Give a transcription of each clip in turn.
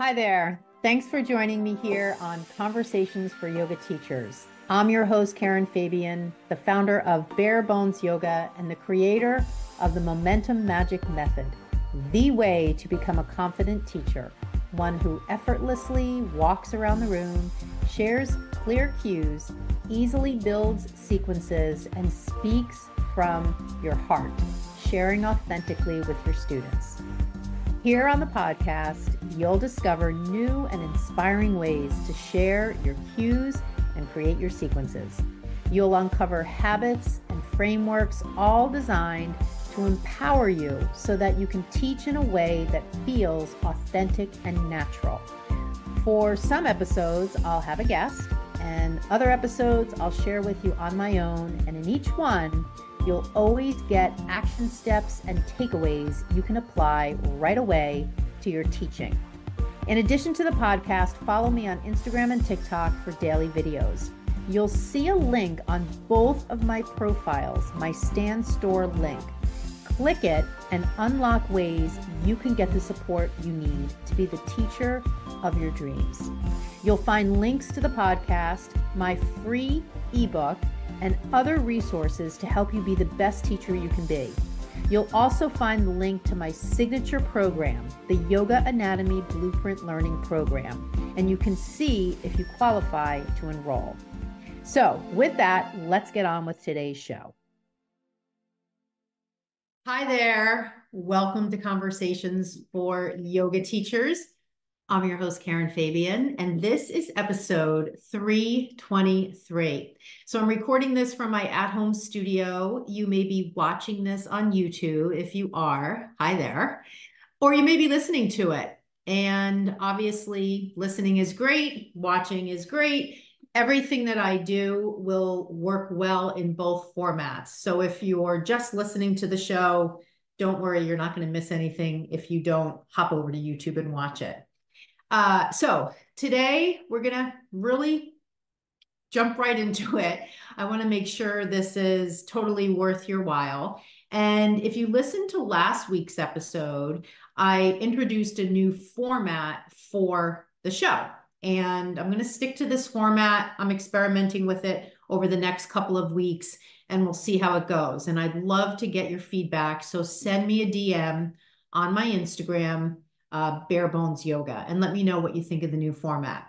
Hi there. Thanks for joining me here on Conversations for Yoga Teachers. I'm your host, Karen Fabian, the founder of Bare Bones Yoga and the creator of the Momentum Magic Method, the way to become a confident teacher, one who effortlessly walks around the room, shares clear cues, easily builds sequences, and speaks from your heart, sharing authentically with your students. Here on the podcast, you'll discover new and inspiring ways to share your cues and create your sequences. You'll uncover habits and frameworks all designed to empower you so that you can teach in a way that feels authentic and natural. For some episodes, I'll have a guest, and other episodes I'll share with you on my own, and in each one, you'll always get action steps and takeaways you can apply right away to your teaching. In addition to the podcast, follow me on Instagram and TikTok for daily videos. You'll see a link on both of my profiles, my Stan Store link. Click it and unlock ways you can get the support you need to be the teacher of your dreams. You'll find links to the podcast, my free ebook, and other resources to help you be the best teacher you can be. You'll also find the link to my signature program, the Yoga Anatomy Blueprint Learning Program, and you can see if you qualify to enroll. So with that, let's get on with today's show. Hi there. Welcome to Conversations for Yoga Teachers. I'm your host, Karen Fabian, and this is episode 323. So I'm recording this from my at-home studio. You may be watching this on YouTube. If you are, hi there. Or you may be listening to it. And obviously, listening is great. Watching is great. Everything that I do will work well in both formats. So if you're just listening to the show, don't worry, you're not going to miss anything if you don't hop over to YouTube and watch it. So today we're going to really jump right into it. I want to make sure this is totally worth your while. And if you listened to last week's episode, I introduced a new format for the show. And I'm going to stick to this format. I'm experimenting with it over the next couple of weeks, and we'll see how it goes. And I'd love to get your feedback. So send me a DM on my Instagram, Bare Bones Yoga, and let me know what you think of the new format.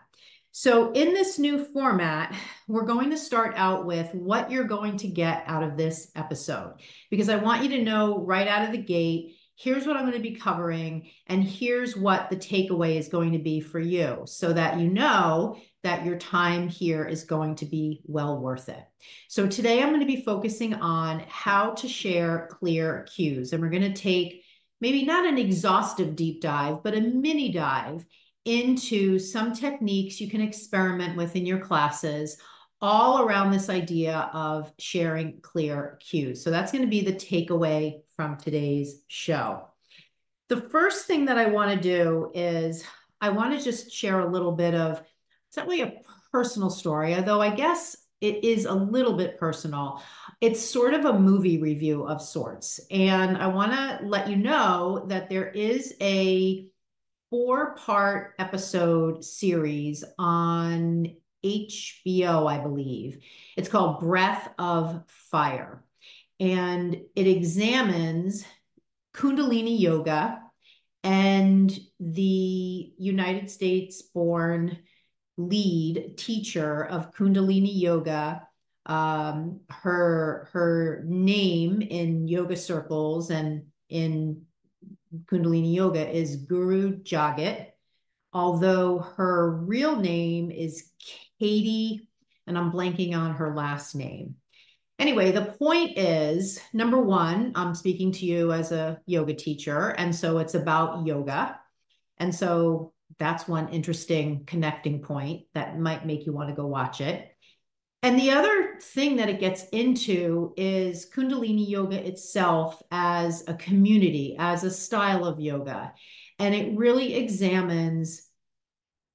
So in this new format, we're going to start out with what you're going to get out of this episode, because I want you to know right out of the gate, here's what I'm going to be covering, and here's what the takeaway is going to be for you, so that you know that your time here is going to be well worth it. So today I'm going to be focusing on how to share clear cues, and we're going to take maybe not an exhaustive deep dive, but a mini dive into some techniques you can experiment with in your classes, all around this idea of sharing clear cues. So that's going to be the takeaway from today's show. The first thing that I want to do is I want to just share a little bit of, it's not really a personal story, although I guess it is a little bit personal. It's sort of a movie review of sorts. And I want to let you know that there is a 4-part episode series on HBO, I believe. It's called Breath of Fire. And it examines Kundalini Yoga and the United States born lead teacher of Kundalini Yoga. Her name in yoga circles and in Kundalini Yoga is Guru Jagat, although her real name is Katie, and I'm blanking on her last name. Anyway, the point is, number one, I'm speaking to you as a yoga teacher, and so it's about yoga. And so that's one interesting connecting point that might make you want to go watch it. And the other thing that it gets into is Kundalini Yoga itself as a community, as a style of yoga. And it really examines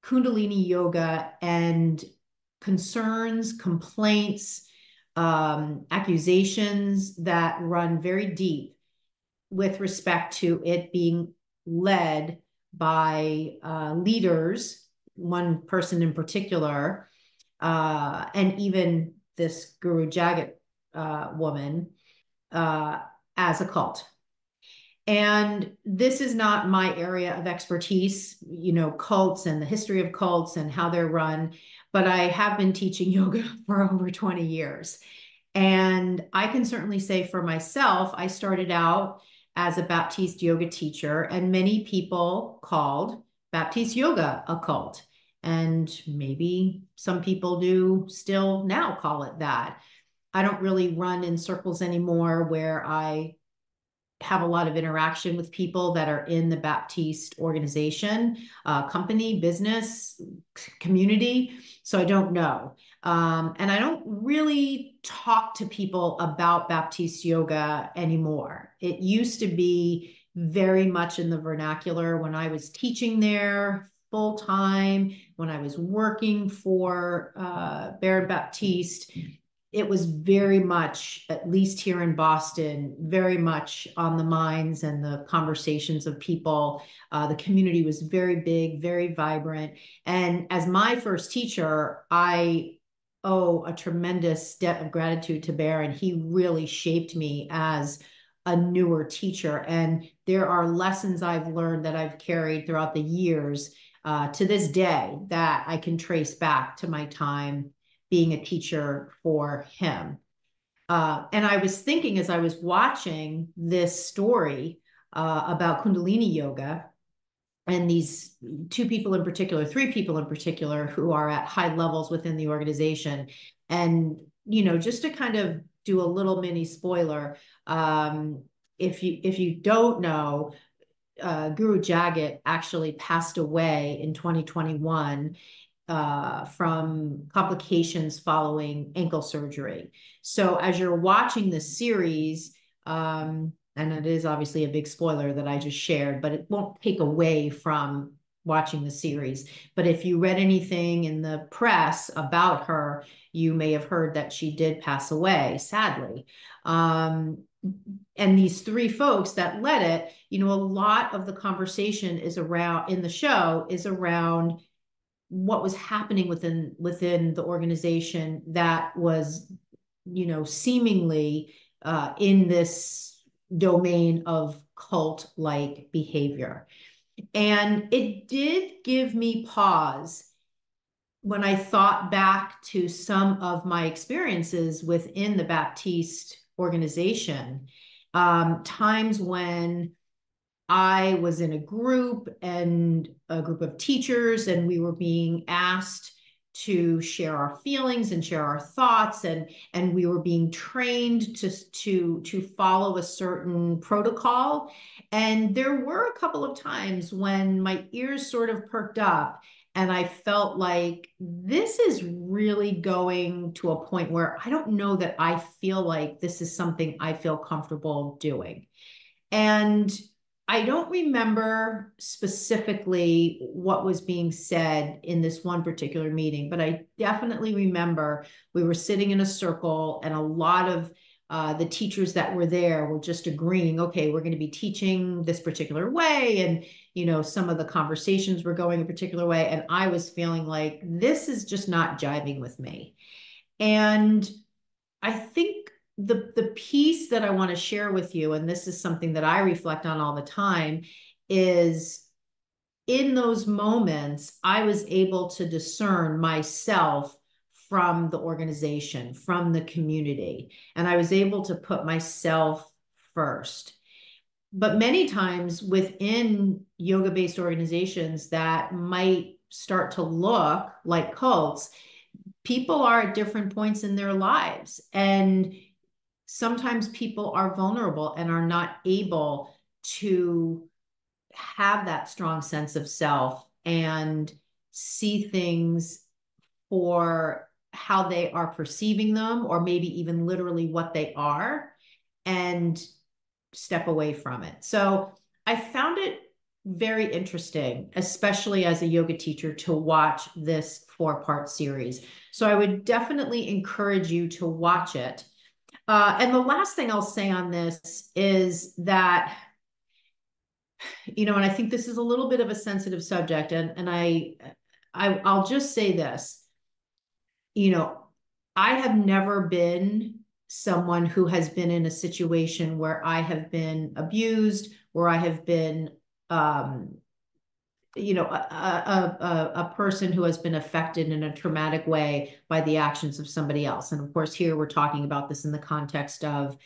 Kundalini Yoga and concerns, complaints, accusations that run very deep with respect to it being led by leaders, one person in particular, and even this Guru Jagat woman, as a cult. And this is not my area of expertise, cults and the history of cults and how they're run, but I have been teaching yoga for over 20 years. And I can certainly say for myself, I started out as a Baptiste yoga teacher, and many people called Baptiste yoga a cult. And maybe some people do still now call it that. I don't really run in circles anymore where I have a lot of interaction with people that are in the Baptiste organization, company, business, community. So I don't know. And I don't really talk to people about Baptiste yoga anymore. It used to be very much in the vernacular when I was teaching there full time, when I was working for Baron Baptiste. It was very much, at least here in Boston, very much on the minds and the conversations of people. The community was very big, very vibrant. And as my first teacher, I owe a tremendous debt of gratitude to Baron. He really shaped me as a newer teacher. And there are lessons I've learned that I've carried throughout the years to this day that I can trace back to my time being a teacher for him. And I was thinking as I was watching this story about Kundalini yoga, and these two people in particular, three people in particular, who are at high levels within the organization. And, just to kind of do a little mini spoiler, if you don't know, Guru Jagat actually passed away in 2021 from complications following ankle surgery. So as you're watching this series, and it is obviously a big spoiler that I just shared, but it won't take away from watching the series. But if you read anything in the press about her, you may have heard that she did pass away, sadly. And these three folks that led it, a lot of the conversation is around in the show is around what was happening within the organization that was, seemingly in this domain of cult-like behavior. And it did give me pause when I thought back to some of my experiences within the Baptiste organization, times when I was in a group of teachers, and we were being asked to share our feelings and share our thoughts, and we were being trained to follow a certain protocol. And there were a couple of times when my ears sort of perked up, and I felt like this is really going to a point where I don't know that I feel like this is something I feel comfortable doing. And I don't remember specifically what was being said in this one particular meeting, but I definitely remember we were sitting in a circle, and a lot of the teachers that were there were just agreeing, okay, we're going to be teaching this particular way. And, some of the conversations were going a particular way. And I was feeling like this is just not jiving with me. And I think the piece that I want to share with you, and this is something that I reflect on all the time, is in those moments, I was able to discern myself from the organization, from the community, and I was able to put myself first. But many times within yoga-based organizations that might start to look like cults, people are at different points in their lives. And sometimes people are vulnerable and are not able to have that strong sense of self and see things for how they are perceiving them, or maybe even literally what they are, and step away from it. So I found it very interesting, especially as a yoga teacher, to watch this 4-part series. So I would definitely encourage you to watch it. And the last thing I'll say on this is that And I think this is a little bit of a sensitive subject, and I'll just say this, you know, I have never been someone who has been in a situation where I have been abused, where I have been, um, a person who has been affected in a traumatic way by the actions of somebody else. And of course, here we're talking about this in the context of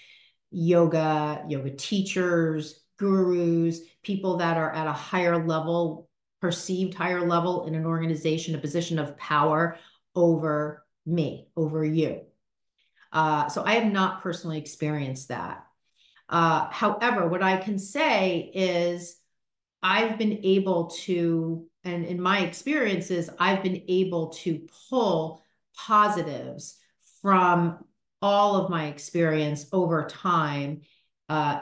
yoga teachers, gurus, people that are at a higher level, perceived higher level in an organization, a position of power over me, over you. So I have not personally experienced that. However, what I can say is I've been able to, and in my experiences, I've been able to pull positives from all of my experience over time.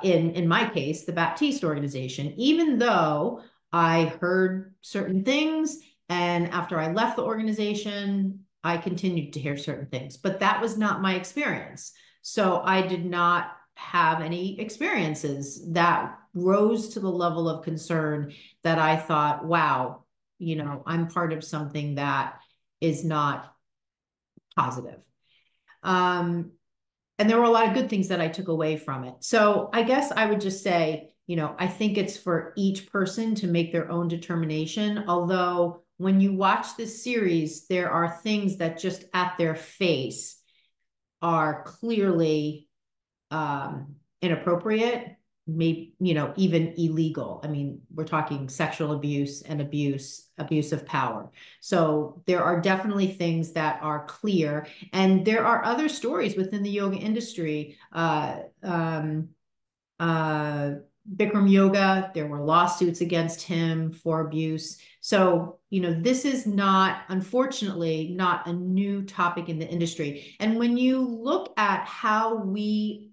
In my case, the Baptiste organization, even though I heard certain things, and after I left the organization, I continued to hear certain things, but that was not my experience. So I did not have any experiences that rose to the level of concern that I thought, wow, I'm part of something that is not positive. And there were a lot of good things that I took away from it. So I guess I would just say, I think it's for each person to make their own determination. Although when you watch this series, there are things that just at their face are clearly inappropriate, maybe, even illegal. I mean, we're talking sexual abuse and abuse of power. So there are definitely things that are clear. And there are other stories within the yoga industry. Bikram Yoga, there were lawsuits against him for abuse. So, this is not, unfortunately, not a new topic in the industry. And when you look at how we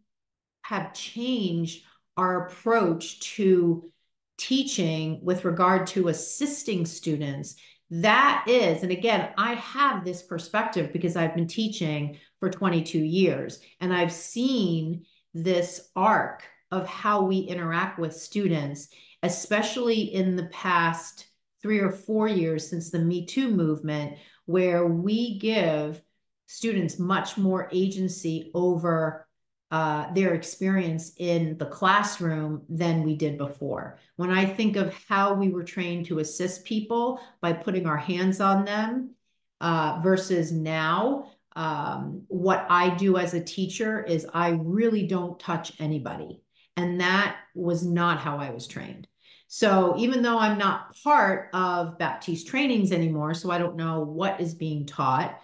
have changed our approach to teaching with regard to assisting students, that is, and again, I have this perspective because I've been teaching for 22 years, and I've seen this arc of how we interact with students, especially in the past 3 or 4 years since the Me Too movement, where we give students much more agency over their experience in the classroom than we did before. When I think of how we were trained to assist people by putting our hands on them versus now, what I do as a teacher is I really don't touch anybody. And that was not how I was trained. So even though I'm not part of Baptiste trainings anymore, so I don't know what is being taught,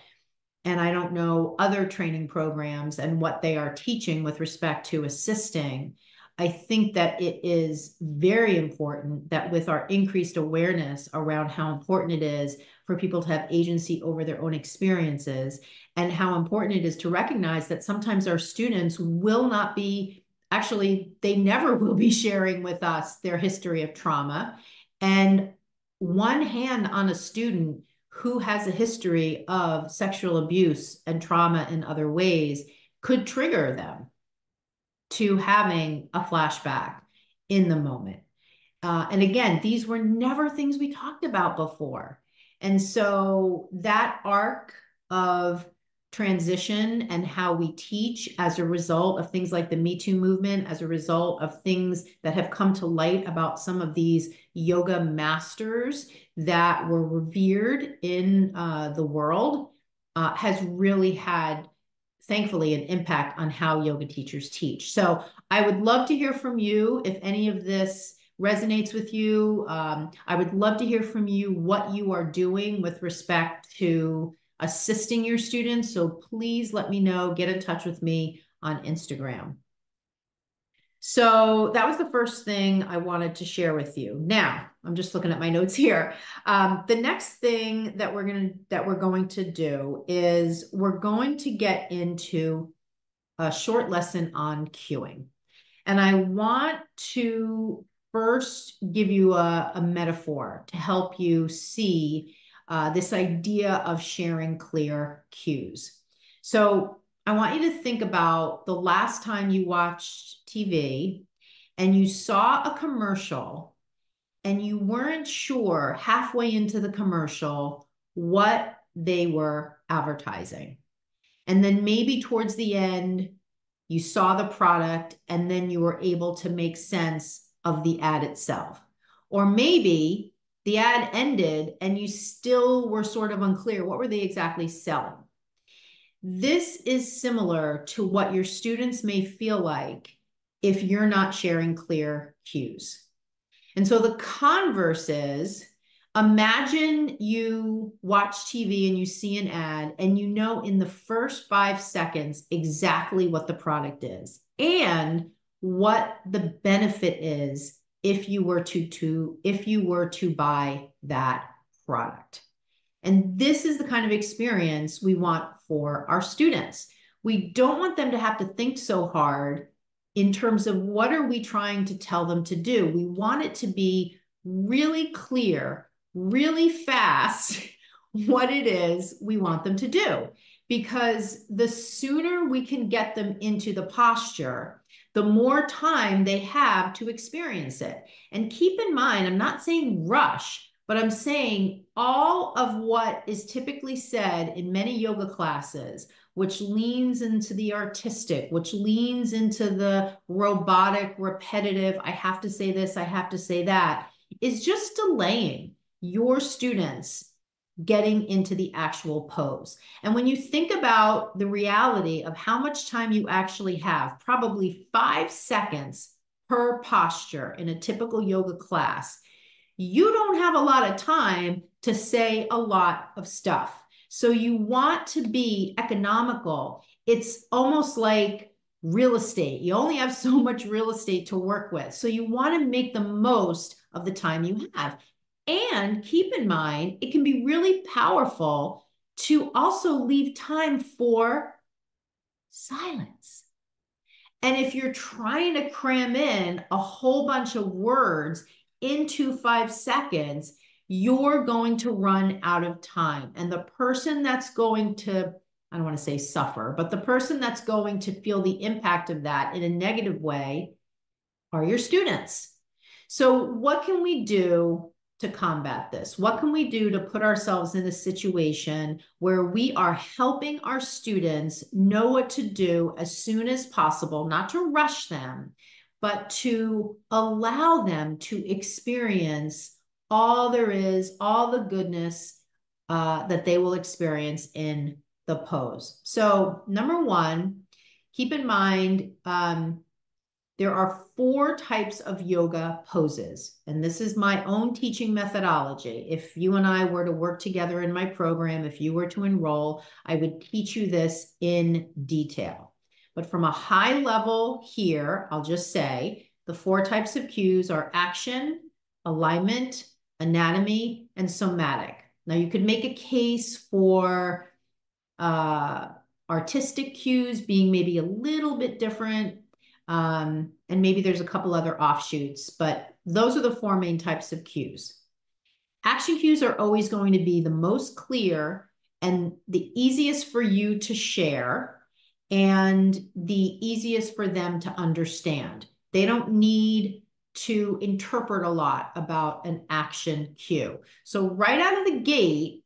and I don't know other training programs and what they are teaching with respect to assisting, I think that it is very important that with our increased awareness around how important it is for people to have agency over their own experiences, and how important it is to recognize that sometimes our students will not be, actually, they never will be sharing with us their history of trauma. And one hand on a student who has a history of sexual abuse and trauma in other ways could trigger them to having a flashback in the moment. And again, these were never things we talked about before. And so that arc of transition and how we teach as a result of things like the Me Too movement, as a result of things that have come to light about some of these yoga masters that were revered in the world, has really had, thankfully, an impact on how yoga teachers teach. So I would love to hear from you if any of this resonates with you. I would love to hear from you what you are doing with respect to assisting your students. So please let me know, get in touch with me on Instagram. So that was the first thing I wanted to share with you. Now, I'm just looking at my notes here. The next thing that we're going to do is we're going to get into a short lesson on cueing. And I want to first give you a metaphor to help you see this idea of sharing clear cues. So I want you to think about the last time you watched TV and you saw a commercial and you weren't sure halfway into the commercial what they were advertising. And then maybe towards the end, you saw the product and then you were able to make sense of the ad itself. Or maybe the ad ended and you still were sort of unclear. What were they exactly selling? This is similar to what your students may feel like if you're not sharing clear cues. And so the converse is, imagine you watch TV and you see an ad and you know in the first 5 seconds exactly what the product is and what the benefit is if you were to buy that product. And this is the kind of experience we want for our students. We don't want them to have to think so hard in terms of what are we trying to tell them to do. We want it to be really clear, really fast, what it is we want them to do. Because the sooner we can get them into the posture, the more time they have to experience it. And keep in mind, I'm not saying rush, but I'm saying all of what is typically said in many yoga classes, which leans into the artistic, which leans into the robotic, repetitive, I have to say this, I have to say that, is just delaying your students getting into the actual pose. And when you think about the reality of how much time you actually have, probably 5 seconds per posture in a typical yoga class, you don't have a lot of time to say a lot of stuff. So you want to be economical. It's almost like real estate. You only have so much real estate to work with. So you want to make the most of the time you have. And keep in mind, it can be really powerful to also leave time for silence. And if you're trying to cram in a whole bunch of words into 5 seconds, you're going to run out of time. And the person that's going to, I don't want to say suffer, but the person that's going to feel the impact of that in a negative way are your students. So what can we do to combat this? What can we do to put ourselves in a situation where we are helping our students know what to do as soon as possible, not to rush them, but to allow them to experience all there is, all the goodness that they will experience in the pose. So number one, keep in mind, there are 4 types of yoga poses, and this is my own teaching methodology. If you and I were to work together in my program, if you were to enroll, I would teach you this in detail. But from a high level here, I'll just say the 4 types of cues are action, alignment, anatomy, and somatic. Now you could make a case for artistic cues being maybe a little bit different, and maybe there's a couple other offshoots, but those are the 4 main types of cues. Action cues are always going to be the most clear and the easiest for you to share and the easiest for them to understand. They don't need to interpret a lot about an action cue. So right out of the gate,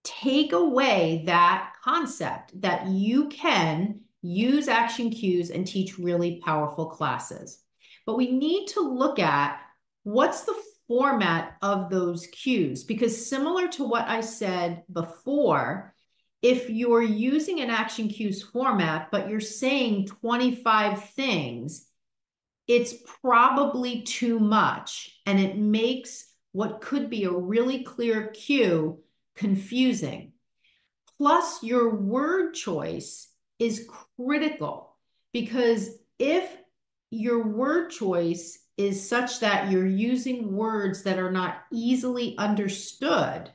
take away that concept that you can use action cues and teach really powerful classes. But we need to look at what's the format of those cues, because similar to what I said before, if you're using an action cues format, but you're saying 25 things, it's probably too much, and it makes what could be a really clear cue confusing. Plus, your word choice is critical, because if your word choice is such that you're using words that are not easily understood,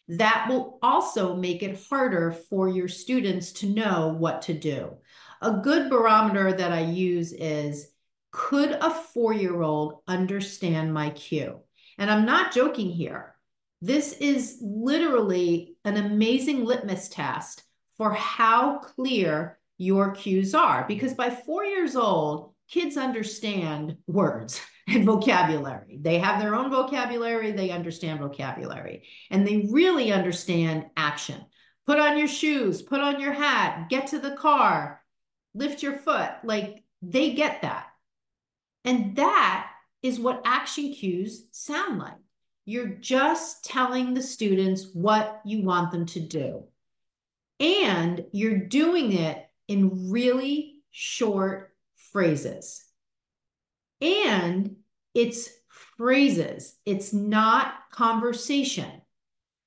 that will also make it harder for your students to know what to do. A good barometer that I use is, could a 4-year-old understand my cue? And I'm not joking here. This is literally an amazing litmus test for how clear your cues are, because by 4 years old, kids understand words. and vocabulary. They have their own vocabulary. They understand vocabulary, and they really understand action. Put on your shoes, put on your hat, get to the car, lift your foot. Like, they get that. And that is what action cues sound like. You're just telling the students what you want them to do. And you're doing it in really short phrases. And it's phrases, it's not conversation.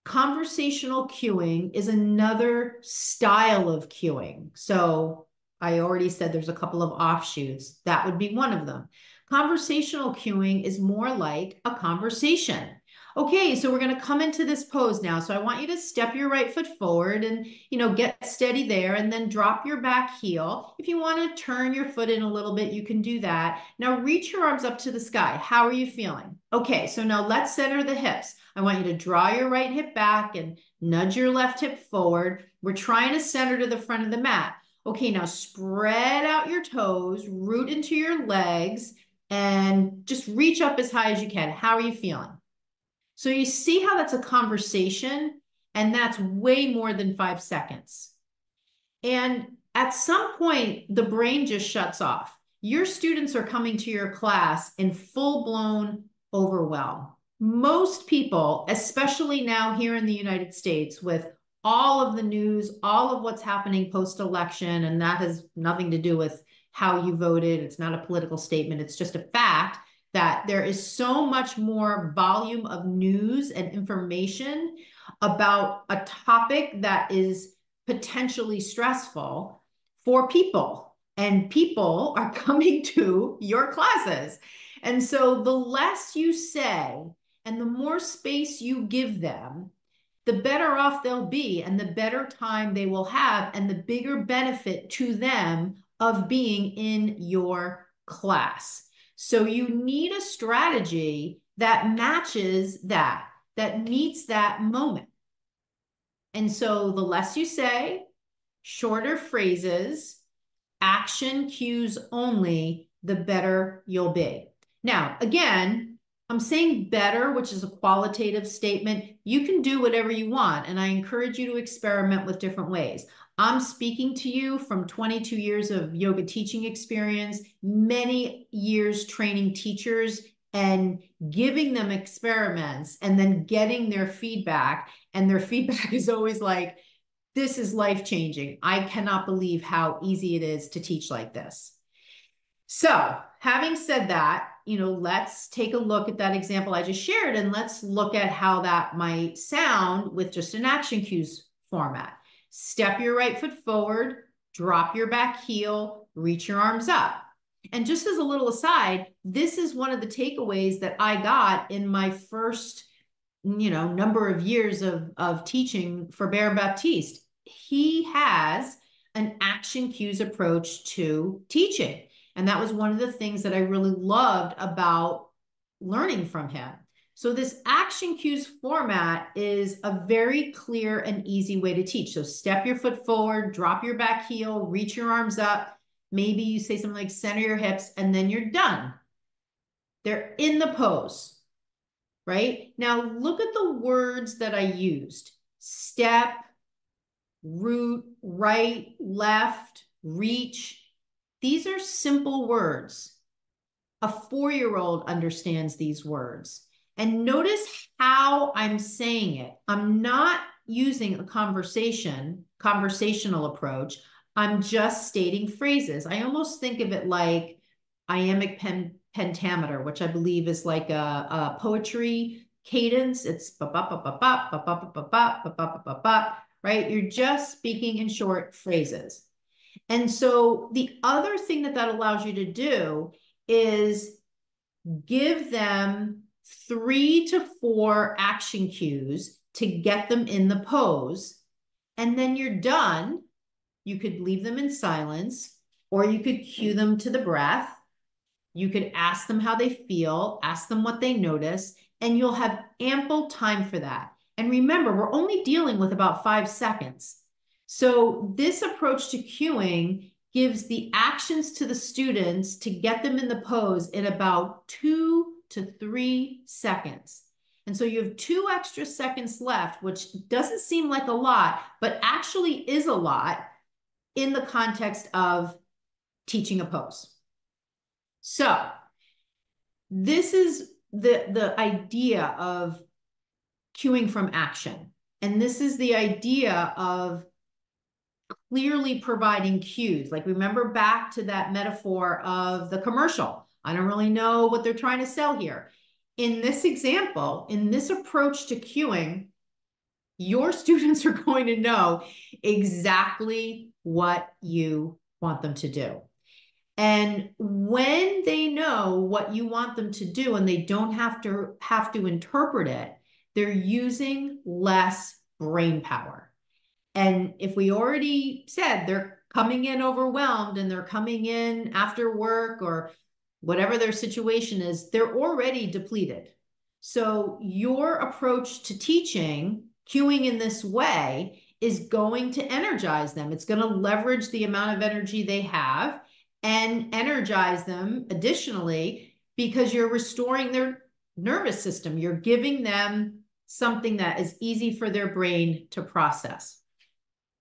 Conversational cueing is another style of cueing. So I already said there's a couple of offshoots. That would be one of them. Conversational cueing is more like a conversation. Okay, so we're going to come into this pose now. So I want you to step your right foot forward and, get steady there, and then drop your back heel. If you want to turn your foot in a little bit, you can do that. Now reach your arms up to the sky. How are you feeling? Okay, so now let's center the hips. I want you to draw your right hip back and nudge your left hip forward. We're trying to center to the front of the mat. Okay, now spread out your toes, root into your legs, and just reach up as high as you can. How are you feeling? So you see how that's a conversation, and that's way more than 5 seconds. And at some point, the brain just shuts off. Your students are coming to your class in full-blown overwhelm. Most people, especially now here in the United States, with all of the news, all of what's happening post-election, and that has nothing to do with how you voted. It's not a political statement. It's just a fact that there is so much more volume of news and information about a topic that is potentially stressful for people. And people are coming to your classes. And so the less you say and the more space you give them, the better off they'll be, and the better time they will have, and the bigger benefit to them of being in your class. So you need a strategy that matches that meets that moment. And so the less you say, shorter phrases, action cues only, the better you'll be. Now, again, I'm saying better, which is a qualitative statement. You can do whatever you want, and I encourage you to experiment with different ways. I'm speaking to you from 22 years of yoga teaching experience, many years training teachers and giving them experiments and then getting their feedback. And their feedback is always like, this is life-changing. I cannot believe how easy it is to teach like this. So having said that, let's take a look at that example I just shared, and let's look at how that might sound with just an action cues format. Step your right foot forward, drop your back heel, reach your arms up. And just as a little aside, this is one of the takeaways that I got in my first, number of years of teaching for Baron Baptiste. He has an action cues approach to teaching. And that was one of the things that I really loved about learning from him. So this action cues format is a very clear and easy way to teach. So step your foot forward, drop your back heel, reach your arms up. Maybe you say something like center your hips, and then you're done. They're in the pose, right? Now look at the words that I used. Step, root, right, left, reach. These are simple words. A 4-year-old understands these words. And notice how I'm saying it. I'm not using a conversational approach. I'm just stating phrases. I almost think of it like iambic pentameter, which I believe is like a poetry cadence. It's ba ba ba ba ba ba ba ba ba ba ba ba ba, right? You're just speaking in short phrases. And so the other thing that allows you to do is give them 3 to 4 action cues to get them in the pose. And then you're done. You could leave them in silence, or you could cue them to the breath. You could ask them how they feel, ask them what they notice, and you'll have ample time for that. And remember, we're only dealing with about 5 seconds. So this approach to cueing gives the actions to the students to get them in the pose in about 2 to 3 seconds. And so you have 2 extra seconds left, which doesn't seem like a lot, but actually is a lot in the context of teaching a pose. So this is the idea of cueing from action. And this is the idea of clearly providing cues. Like, remember back to that metaphor of the commercial. I don't really know what they're trying to sell here. In this example, in this approach to cueing, your students are going to know exactly what you want them to do. And when they know what you want them to do and they don't have to interpret it, they're using less brain power. And if we already said they're coming in overwhelmed and they're coming in after work or whatever their situation is, they're already depleted. So your approach to teaching, cueing in this way, is going to energize them. It's going to leverage the amount of energy they have and energize them additionally because you're restoring their nervous system. You're giving them something that is easy for their brain to process.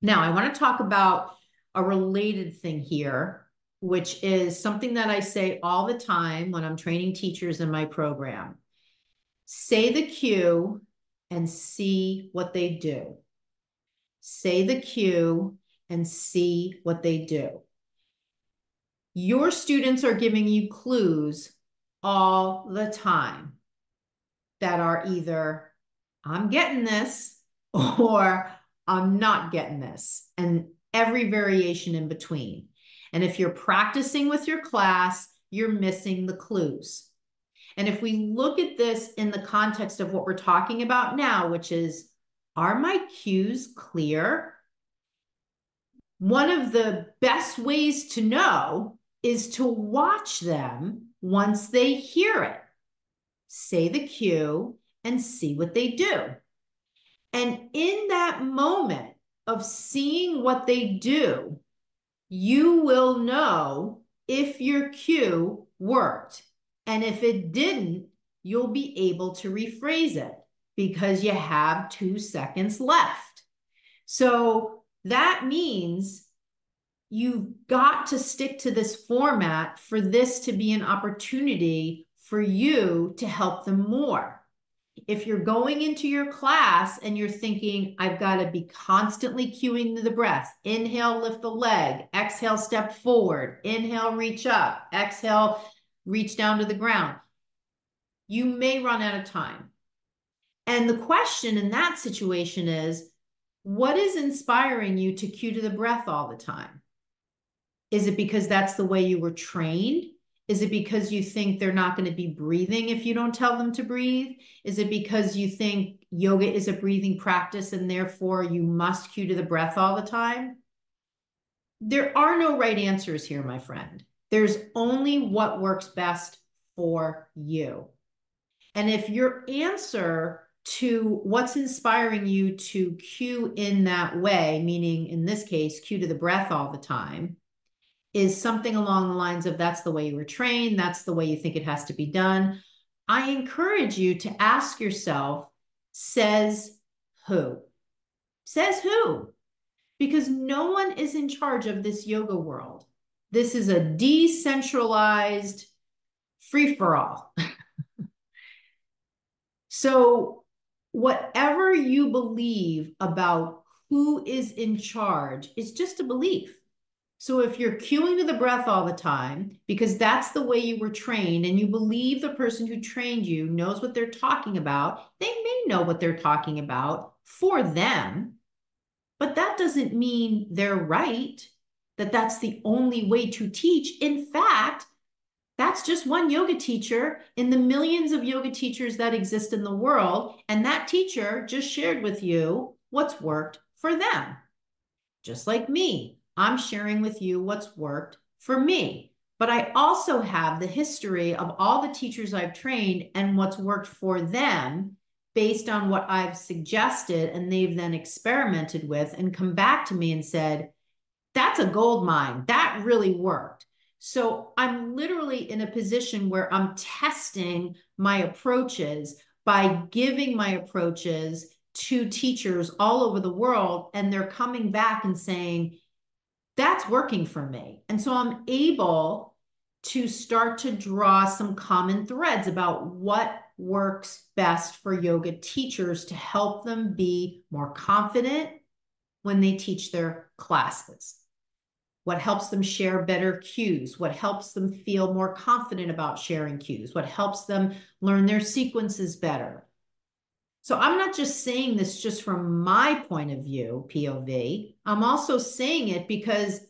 Now, I want to talk about a related thing here, which is something that I say all the time when I'm training teachers in my program. Say the cue and see what they do. Say the cue and see what they do. Your students are giving you clues all the time that are either, I'm getting this, or I'm not getting this, and every variation in between. And if you're practicing with your class, you're missing the clues. And if we look at this in the context of what we're talking about now, which is, are my cues clear? One of the best ways to know is to watch them once they hear it. Say the cue and see what they do. And in that moment of seeing what they do, you will know if your cue worked. And if it didn't, you'll be able to rephrase it because you have 2 seconds left. So that means you've got to stick to this format for this to be an opportunity for you to help them more. If you're going into your class and you're thinking, I've got to be constantly cueing the breath, inhale, lift the leg, exhale, step forward, inhale, reach up, exhale, reach down to the ground, you may run out of time. And the question in that situation is, what is inspiring you to cue to the breath all the time? Is it because that's the way you were trained? Is it because you think they're not going to be breathing if you don't tell them to breathe? Is it because you think yoga is a breathing practice and therefore you must cue to the breath all the time? There are no right answers here, my friend. There's only what works best for you. And if your answer to what's inspiring you to cue in that way, meaning in this case, cue to the breath all the time, is something along the lines of that's the way you were trained, that's the way you think it has to be done, I encourage you to ask yourself, says who? Says who? Because no one is in charge of this yoga world. This is a decentralized free-for-all. So whatever you believe about who is in charge is just a belief. So if you're cueing to the breath all the time, because that's the way you were trained, and you believe the person who trained you knows what they're talking about, they may know what they're talking about for them, but that doesn't mean they're right, that that's the only way to teach. In fact, that's just one yoga teacher in the millions of yoga teachers that exist in the world, and that teacher just shared with you what's worked for them. Just like me. I'm sharing with you what's worked for me. But I also have the history of all the teachers I've trained and what's worked for them based on what I've suggested and they've then experimented with and come back to me and said, that's a gold mine. That really worked. So I'm literally in a position where I'm testing my approaches by giving my approaches to teachers all over the world, and they're coming back and saying, that's working for me. And so I'm able to start to draw some common threads about what works best for yoga teachers to help them be more confident when they teach their classes. What helps them share better cues? What helps them feel more confident about sharing cues? What helps them learn their sequences better? So I'm not just saying this just from my point of view, POV. I'm also saying it because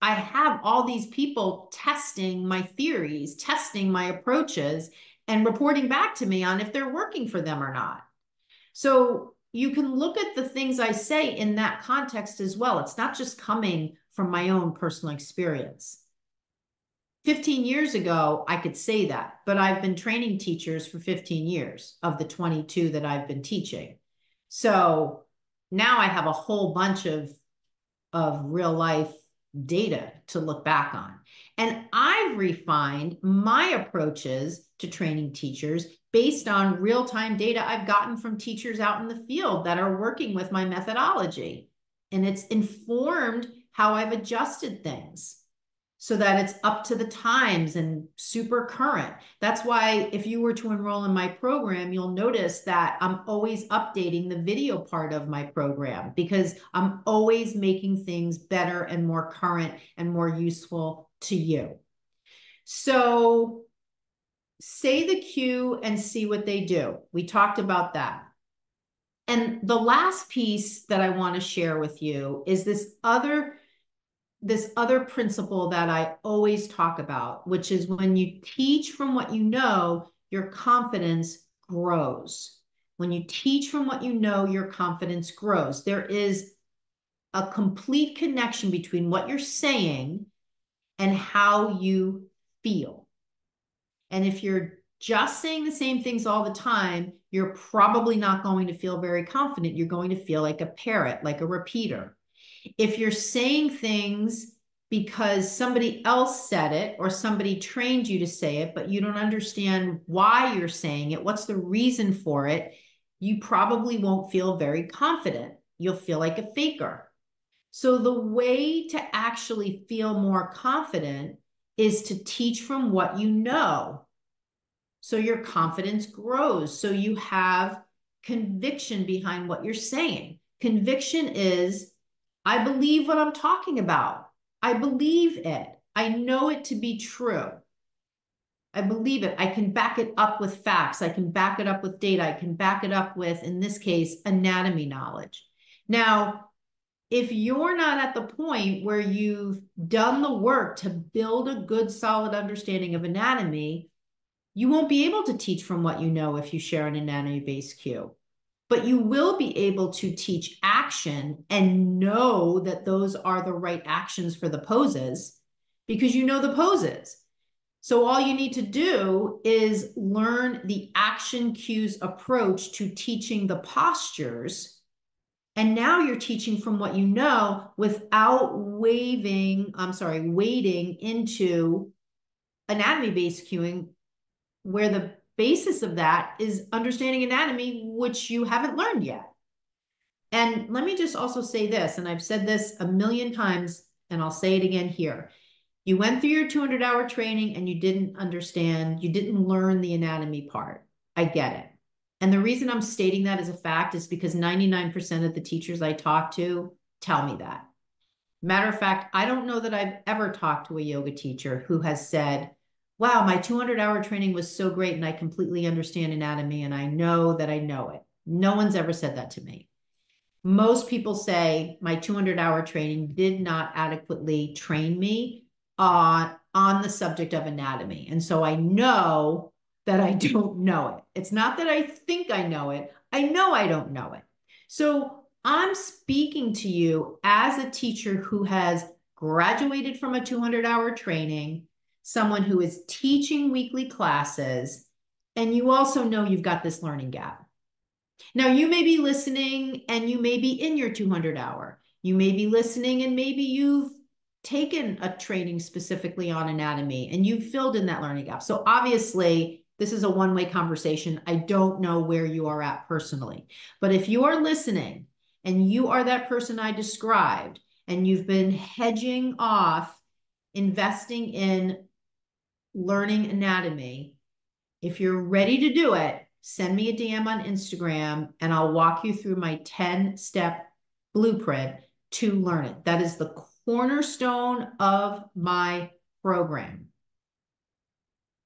I have all these people testing my theories, testing my approaches, and reporting back to me on if they're working for them or not. So you can look at the things I say in that context as well. It's not just coming from my own personal experience. 15 years ago, I could say that, but I've been training teachers for 15 years of the 22 that I've been teaching. So now I have a whole bunch of real life data to look back on. And I've refined my approaches to training teachers based on real-time data I've gotten from teachers out in the field that are working with my methodology. And it's informed how I've adjusted things so that it's up to the times and super current. That's why if you were to enroll in my program, you'll notice that I'm always updating the video part of my program because I'm always making things better and more current and more useful to you. So say the cue and see what they do. We talked about that. And the last piece that I want to share with you is this other principle that I always talk about, which is when you teach from what you know, your confidence grows. When you teach from what you know, your confidence grows. There is a complete connection between what you're saying and how you feel. And if you're just saying the same things all the time, you're probably not going to feel very confident. You're going to feel like a parrot, like a repeater. If you're saying things because somebody else said it or somebody trained you to say it, but you don't understand why you're saying it, what's the reason for it, you probably won't feel very confident. You'll feel like a faker. So the way to actually feel more confident is to teach from what you know. So your confidence grows. So you have conviction behind what you're saying. Conviction is, I believe what I'm talking about. I believe it. I know it to be true. I believe it. I can back it up with facts. I can back it up with data. I can back it up with, in this case, anatomy knowledge. Now, if you're not at the point where you've done the work to build a good, solid understanding of anatomy, you won't be able to teach from what you know if you share an anatomy-based cue. But you will be able to teach action and know that those are the right actions for the poses because you know the poses. So all you need to do is learn the action cues approach to teaching the postures. And now you're teaching from what you know without wading into anatomy-based cueing, where the basis of that is understanding anatomy, which you haven't learned yet. And let me just also say this, and I've said this a million times, and I'll say it again here. You went through your 200-hour training and you didn't understand, you didn't learn the anatomy part. I get it. And the reason I'm stating that as a fact is because 99% of the teachers I talk to tell me that. Matter of fact, I don't know that I've ever talked to a yoga teacher who has said, wow, my 200-hour training was so great and I completely understand anatomy and I know that I know it. No one's ever said that to me. Most people say my 200-hour training did not adequately train me on the subject of anatomy. And so I know that I don't know it. It's not that I think I know it. I know I don't know it. So I'm speaking to you as a teacher who has graduated from a 200-hour training, someone who is teaching weekly classes, and you also know you've got this learning gap. Now, you may be listening and you may be in your 200-hour. You may be listening and maybe you've taken a training specifically on anatomy and you've filled in that learning gap. So obviously, this is a one-way conversation. I don't know where you are at personally, but if you are listening and you are that person I described and you've been hedging off investing in learning anatomy, if you're ready to do it, send me a DM on Instagram and I'll walk you through my 10-step blueprint to learn it. That is the cornerstone of my program.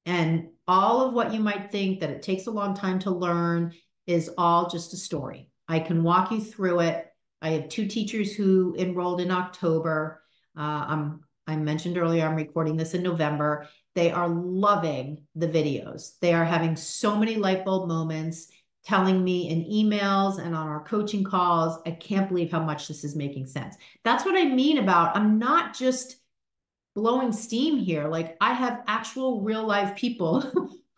And all of what you might think that it takes a long time to learn is all just a story. I can walk you through it. I have 2 teachers who enrolled in October. I mentioned earlier, I'm recording this in November. They are loving the videos. They are having so many light bulb moments, telling me in emails and on our coaching calls, I can't believe how much this is making sense. That's what I mean about, I'm not just blowing steam here. Like I have actual real life people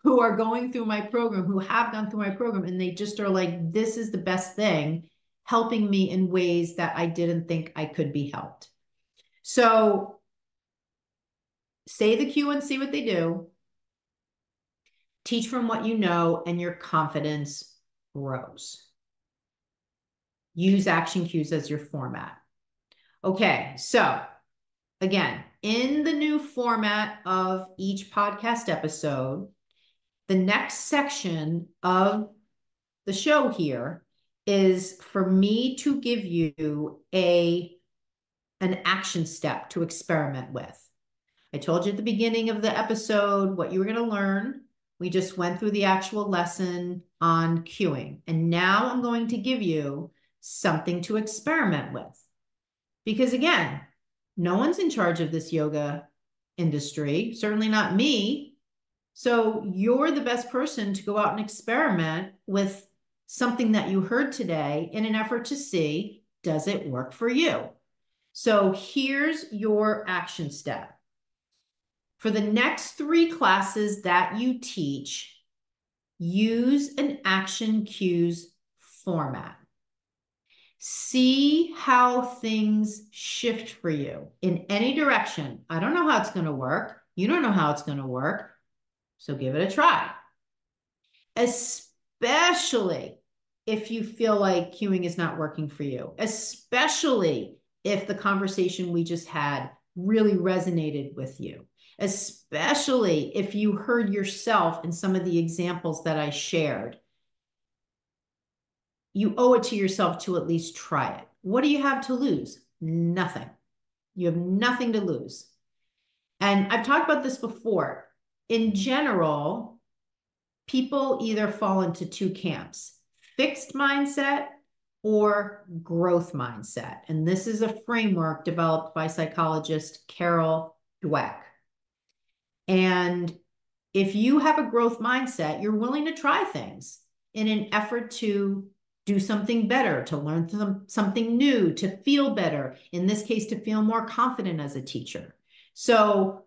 who are going through my program, who have gone through my program, and they just are like, this is the best thing, helping me in ways that I didn't think I could be helped. So say the cue and see what they do. Teach from what you know, and your confidence grows. Use action cues as your format. Okay, so again, in the new format of each podcast episode, the next section of the show here is for me to give you an action step to experiment with. I told you at the beginning of the episode what you were going to learn. We just went through the actual lesson on cueing. And now I'm going to give you something to experiment with. Because again, no one's in charge of this yoga industry, certainly not me. So you're the best person to go out and experiment with something that you heard today in an effort to see, does it work for you? So here's your action step. For the next 3 classes that you teach, use an action cues format. See how things shift for you in any direction. I don't know how it's going to work. You don't know how it's going to work. So give it a try. Especially if you feel like cueing is not working for you. Especially if the conversation we just had really resonated with you. Especially if you heard yourself in some of the examples that I shared. You owe it to yourself to at least try it. What do you have to lose? Nothing. You have nothing to lose. And I've talked about this before. In general, people either fall into 2 camps, fixed mindset or growth mindset. And this is a framework developed by psychologist Carol Dweck. And if you have a growth mindset, you're willing to try things in an effort to do something better, to learn something new, to feel better. In this case, to feel more confident as a teacher. So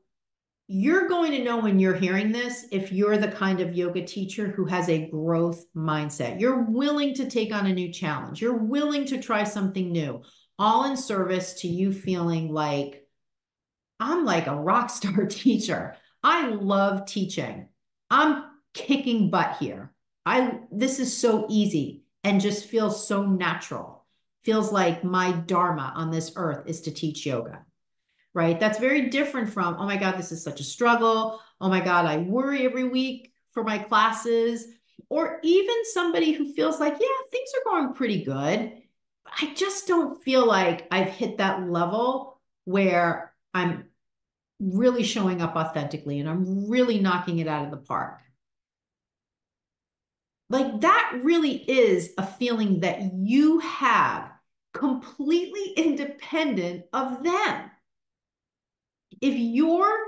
you're going to know when you're hearing this if you're the kind of yoga teacher who has a growth mindset. You're willing to take on a new challenge. You're willing to try something new, all in service to you feeling like, I'm like a rock star teacher. I love teaching. I'm kicking butt here. This is so easy and just feels so natural. Feels like my dharma on this earth is to teach yoga, right? That's very different from, oh my God, this is such a struggle. Oh my God, I worry every week for my classes. Or even somebody who feels like, yeah, things are going pretty good. I just don't feel like I've hit that level where I'm really showing up authentically and I'm really knocking it out of the park. Like that really is a feeling that you have completely independent of them. If you're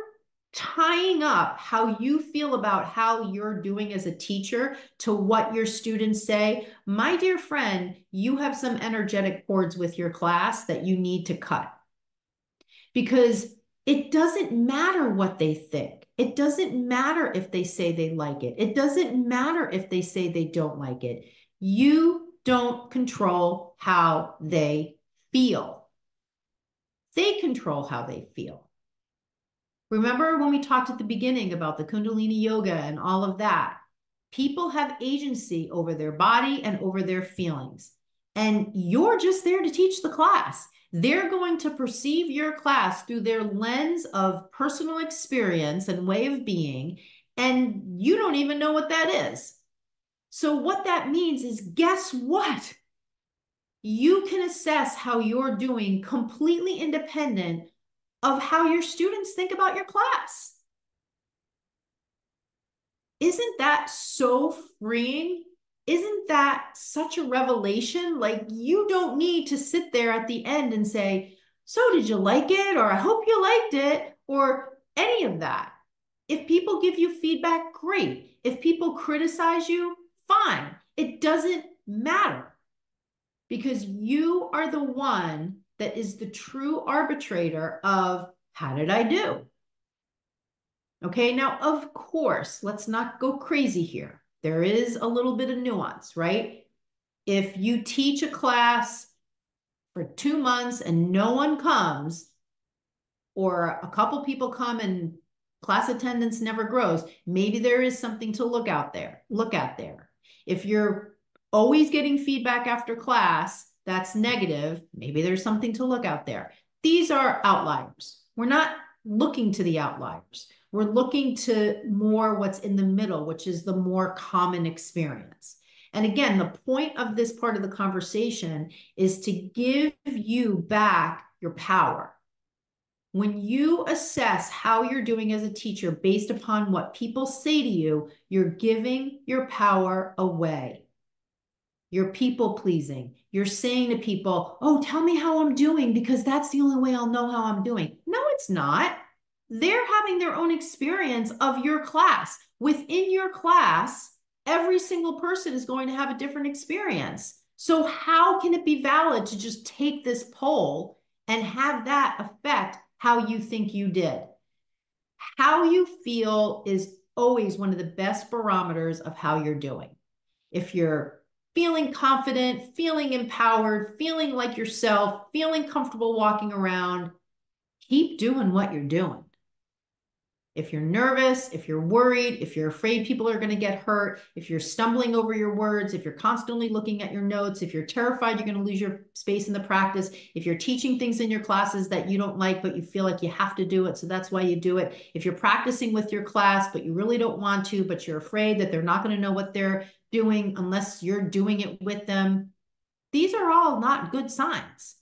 tying up how you feel about how you're doing as a teacher to what your students say, my dear friend, you have some energetic cords with your class that you need to cut. Because it doesn't matter what they think. It doesn't matter if they say they like it. It doesn't matter if they say they don't like it. You don't control how they feel. They control how they feel. Remember when we talked at the beginning about the Kundalini yoga and all of that? People have agency over their body and over their feelings. And you're just there to teach the class. They're going to perceive your class through their lens of personal experience and way of being, and you don't even know what that is. So what that means is, guess what? You can assess how you're doing completely independent of how your students think about your class. Isn't that so freeing? Isn't that such a revelation? Like, you don't need to sit there at the end and say, so did you like it? Or I hope you liked it, or any of that. If people give you feedback, great. If people criticize you, fine. It doesn't matter, because you are the one that is the true arbitrator of how did I do? Okay, now, of course, let's not go crazy here. There is a little bit of nuance, right? If you teach a class for 2 months and no one comes, or a couple people come and class attendance never grows, maybe there is something to look at there. If you're always getting feedback after class that's negative, maybe there's something to look out there. These are outliers. We're not looking to the outliers. We're looking to more what's in the middle, which is the more common experience. And again, the point of this part of the conversation is to give you back your power. When you assess how you're doing as a teacher based upon what people say to you, you're giving your power away. You're people pleasing. You're saying to people, oh, tell me how I'm doing, because that's the only way I'll know how I'm doing. No, it's not. They're having their own experience of your class. Within your class, every single person is going to have a different experience. So how can it be valid to just take this poll and have that affect how you think you did? How you feel is always one of the best barometers of how you're doing. If you're feeling confident, feeling empowered, feeling like yourself, feeling comfortable walking around, keep doing what you're doing. If you're nervous, if you're worried, if you're afraid people are going to get hurt, if you're stumbling over your words, if you're constantly looking at your notes, if you're terrified you're going to lose your space in the practice, if you're teaching things in your classes that you don't like, but you feel like you have to do it, so that's why you do it. If you're practicing with your class, but you really don't want to, but you're afraid that they're not going to know what they're doing unless you're doing it with them, these are all not good signs.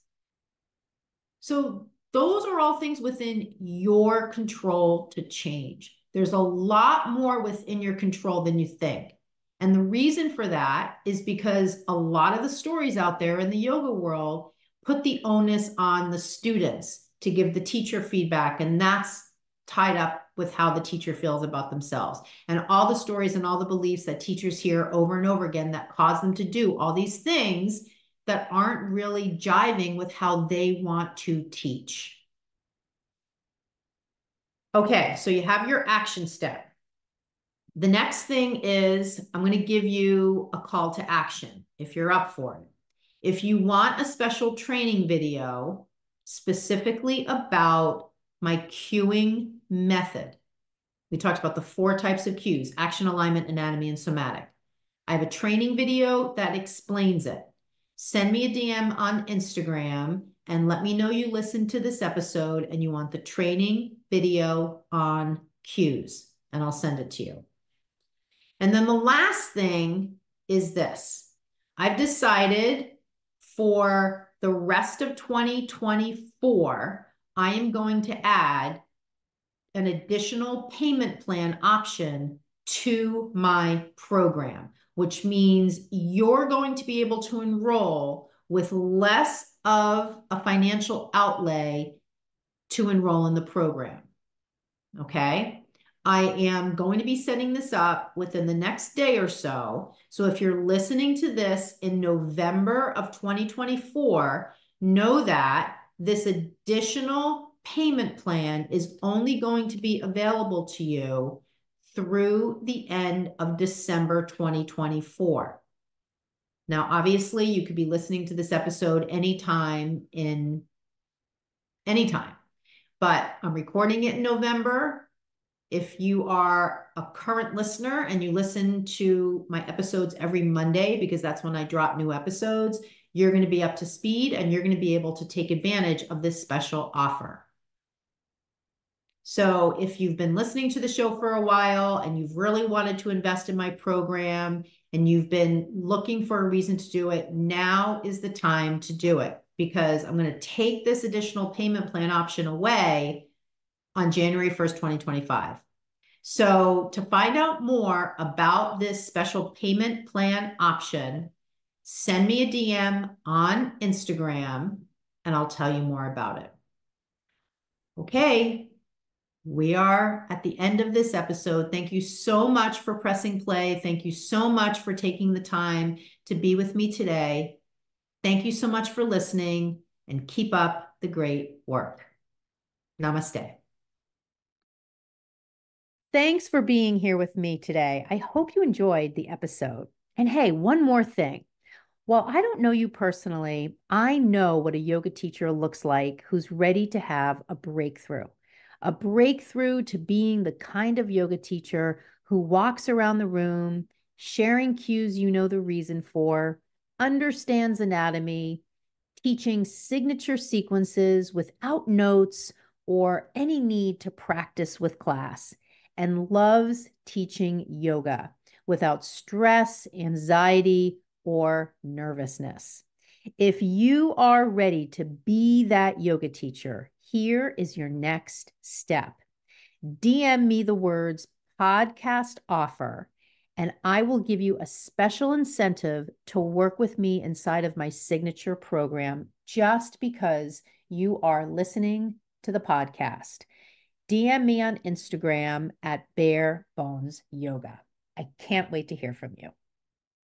So those are all things within your control to change. There's a lot more within your control than you think. And the reason for that is because a lot of the stories out there in the yoga world put the onus on the students to give the teacher feedback. And that's tied up with how the teacher feels about themselves. And all the stories and all the beliefs that teachers hear over and over again that cause them to do all these things that aren't really jiving with how they want to teach. Okay, so you have your action step. The next thing is I'm going to give you a call to action if you're up for it. If you want a special training video specifically about my cueing method, we talked about the 4 types of cues: action, alignment, anatomy, and somatic. I have a training video that explains it. Send me a DM on Instagram and let me know you listened to this episode and you want the training video on cues, and I'll send it to you. And then the last thing is this. I've decided for the rest of 2024, I am going to add an additional payment plan option to my program, which means you're going to be able to enroll with less of a financial outlay to enroll in the program. Okay? I am going to be setting this up within the next day or so. So if you're listening to this in November of 2024, know that this additional payment plan is only going to be available to you through the end of December 2024. Now, obviously, you could be listening to this episode anytime in anytime. But I'm recording it in November. If you are a current listener and you listen to my episodes every Monday, because that's when I drop new episodes, you're going to be up to speed and you're going to be able to take advantage of this special offer. So if you've been listening to the show for a while and you've really wanted to invest in my program and you've been looking for a reason to do it, now is the time to do it, because I'm going to take this additional payment plan option away on January 1st, 2025. So to find out more about this special payment plan option, send me a DM on Instagram and I'll tell you more about it. Okay, we are at the end of this episode. Thank you so much for pressing play. Thank you so much for taking the time to be with me today. Thank you so much for listening and keep up the great work. Namaste. Thanks for being here with me today. I hope you enjoyed the episode. And hey, one more thing. While I don't know you personally, I know what a yoga teacher looks like who's ready to have a breakthrough to being the kind of yoga teacher who walks around the room, sharing cues you know the reason for, understands anatomy, teaching signature sequences without notes or any need to practice with class, and loves teaching yoga without stress, anxiety, or nervousness. If you are ready to be that yoga teacher, here is your next step. DM me the words podcast offer, and I will give you a special incentive to work with me inside of my signature program just because you are listening to the podcast. DM me on Instagram at Bare Bones Yoga. I can't wait to hear from you.